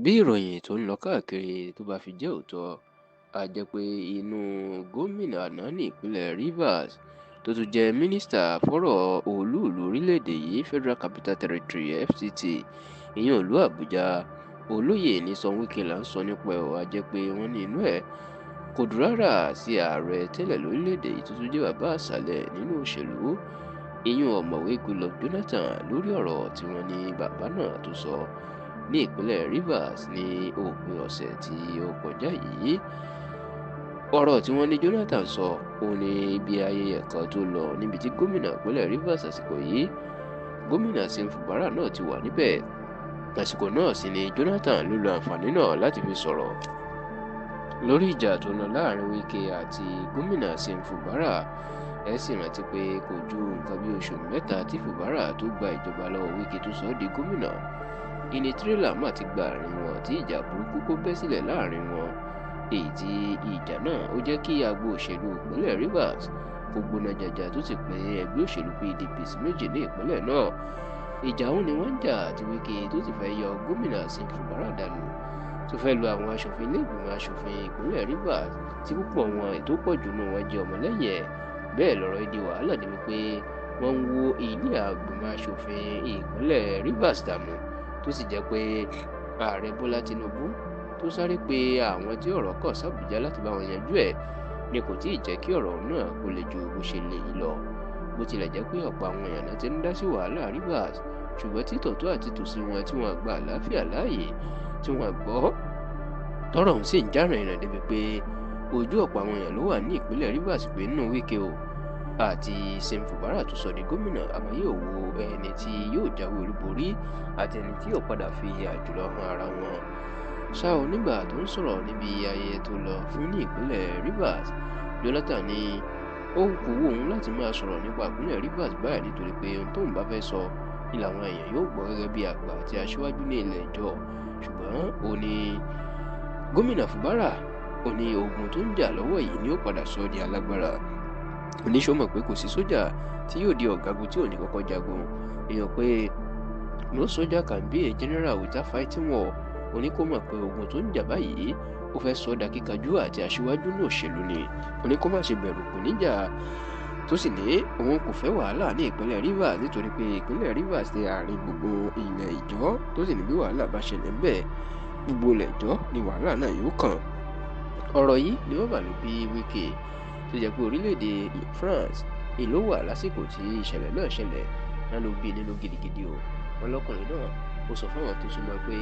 Bí ìròyìn tó ń lọ káàkiri tó bá fi jẹ́ òótọ́, á jẹ́ pé inú gómìnà àná ní ìpínlẹ̀ Rivers tó tún jẹ́ mínísítà fọ́rọ̀ olú-ìlú orílẹ̀-èdè yìí Federal Capital Territory (FCT) ìyẹn ìlú Àbújá, olóyè Nyesom Wike là ń sọ nípa ẹ̀. Á jẹ́ pé wọ́n ní inú ẹ̀ kò dùn rárá sí ààrẹ tẹ́lẹ̀ lórílẹ̀-èdè yìí tó tún jẹ́ bàbá àṣàlẹ̀ nínú òṣèlú, ìyẹn ọ̀mọ̀wé Goodluck Jonathan, lórí ọ̀rọ̀ tí wọ́n ní bàbá náà tó sọ ní ìpínlẹ̀ Rivers ní òpin ọ̀sẹ̀ tí ó kọjá yìí. Ọ̀rọ̀ tí wọ́n ní Jonathan sọ òun ní ibi ayẹyẹ kan tó lọ níbi tí gómìnà ìpínlẹ̀ Rivers àsìkò yìí, gómìnà Sim Fubara náà ti wà níbẹ̀. Àsìkò náà sì ni Jonathan ló lo àǹfààní náà láti fi sọ̀rọ̀ lórí ìjà tó lọ láàrin Wike àti gómìnà Sim Fubara. Ẹ sì rántí pé kò ju nǹkan bí oṣù mẹ́ta tí Fubara tó gba ìjọba lọ́wọ́ Wike tó sọ ọ́ di gómìnà, ìní tírélà mà ti gba àárín wọn tí ìjà burúkú kó bẹ́ sílẹ̀ láàrin wọn, èyí tí ìjà náà ó jẹ́ kí agbo òṣèlú ìpínlẹ̀ Rivers kó gbóná jàjà tó sì pín ẹgbẹ́ òṣèlú PDP sí méjì ní ìpínlẹ̀ náà. Ìjà ọ̀hún ni wọ́n ń jà tí Wike tó sì fẹ́ yọ gómìnà Sim Fubara dànù, tó fẹ́ lu àwọn aṣòfin ilé ìgbìmọ̀ aṣòfin ìpínlẹ̀ Rivers tí púpọ̀ wọn ètò pọ̀ jù nù wọn jẹ́ ọmọlẹ́yìn ẹ̀. Bẹ́ẹ̀ lọ̀rọ̀ di wàhálà débi pé wọ́n ń wó ilé àgbìmọ̀ aṣòfin ìpínlẹ̀ Rivers dànù, tó sì jẹ́ pé ààrẹ Bọ́lá Tinubu tó sáré pé àwọn tí ọ̀rọ̀ kàn s'Àbújá láti bá wọn yanjú ẹ̀ ni kò tíì jẹ́ kí ọ̀rọ̀ náà kó le ju bó ṣe lè yìí lọ. Bó tilẹ̀ jẹ́ pé ọ̀pọ̀ àwọn èèyàn náà ti ń dá sí wàhálà Rivers, ṣùgbọ́n títọ̀tọ̀ àti tòsí wọn tí wọ́n gba àlàáfíà láàyè tí wọ́n gbọ́ tọ́rọ̀ ọ̀hún sì ń já rìnrìn débi pé ojú ọ̀pọ̀ àwọn èèyàn ló wà ní ìpínlẹ̀ Rivers pé nínú Wike o àti Sim Fubara tó sọ di gómìnà, àmọ́ yóò wo ẹni tí yóò jáwé olúborí àti ẹni tí yóò padà fi àjùlọ hàn ara wọn. Ṣá o, nígbà tó ń sọ̀rọ̀ níbi ayẹyẹ tó lọ fún ní ìpínlẹ̀ Rivers, Jonathan ní ó kò wù òun láti máa sọ̀rọ̀ nípa ìpínlẹ̀ Rivers báyìí nítorí pé ohun tóun bá fẹ́ sọ ni làwọn èèyàn yóò gbọ́ gẹ́gẹ́ bí àgbà àti aṣíwájú ní ilẹ̀ ìjọ. Ṣùgbọ́n ó ní gómìnà Fubara ó ní ogun tó ń jà lọ́wọ́ yìí ni ó padà sọ di alágbára. Oníṣó mọ̀ pé kò sí sójà tí yóò di ọ̀gágun tí ò ní kọ́kọ́ jagun. Èèyàn pé no soldier can be a general without fighting war. Oníkó mọ̀ pé ogun tó ń jà báyìí ó fẹ́ sọ ọ́ dakíkanjú àti aṣíwájú ní òṣèlú ni. Oníkó má ṣe bẹ̀rù kò níjà, tó sì ní òun kò fẹ́ wàhálà ní ìpínlẹ̀ Rivers nítorí pé ìpínlẹ̀ Rivers ní àárín gbogbo ilẹ̀ ìjọ, tó sì ní bí wàhálà bá ṣẹlẹ̀ ńbẹ̀ gbogbo ilẹ̀ ìjọ ni wàhálà náà yóò kàn. Ọ̀rọ̀ yìí ni wọ́n bà ló bí Wike tó jẹ́ pé orílẹ̀-èdè France ìlú wà lásìkò tí ìṣẹ̀lẹ̀ náà ṣẹlẹ̀, náà ló bí nínú gidigidi o. Wọ́n lọ́kùnrin náà ó sọ fáwọn tó súnmọ́ pé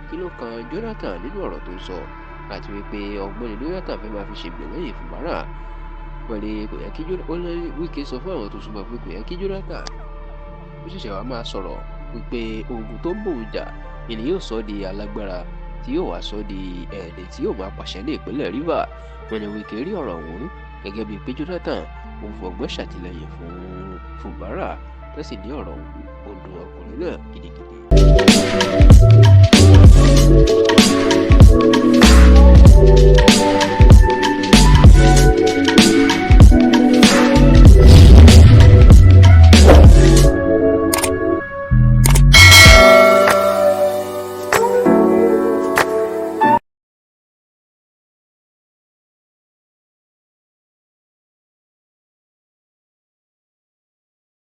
kí ló kan Jonathan nínú ọ̀rọ̀ tó ń sọ, àti wípé ọgbọ́n ni Jonathan fẹ́ máa fi ṣègbè lẹ́yìn Fubara. Wọ́n ní kò yẹ kí Wike sọ fún àwọn tó súnmọ́ pé kò yẹ kí Jonathan ó ṣẹ̀ṣẹ̀ wá máa sọ̀rọ̀ wípé ogun tó ń bò ń jà ni yóò sọ di alágbára tí yóò wá sọ di ẹni tí yóò máa pàṣẹ ní ìpínlẹ̀ Rivers. Wọ́n ní Wike rí ọ̀rọ̀ ọ̀hún gẹ́gẹ́ bíi pé Jonathan ó fọgbọ́n ṣàtìlẹ́yìn fún Fubara, tó sì ní ọ̀rọ̀ ọ̀hún ó dùn ọkùnrin náà gidigidi.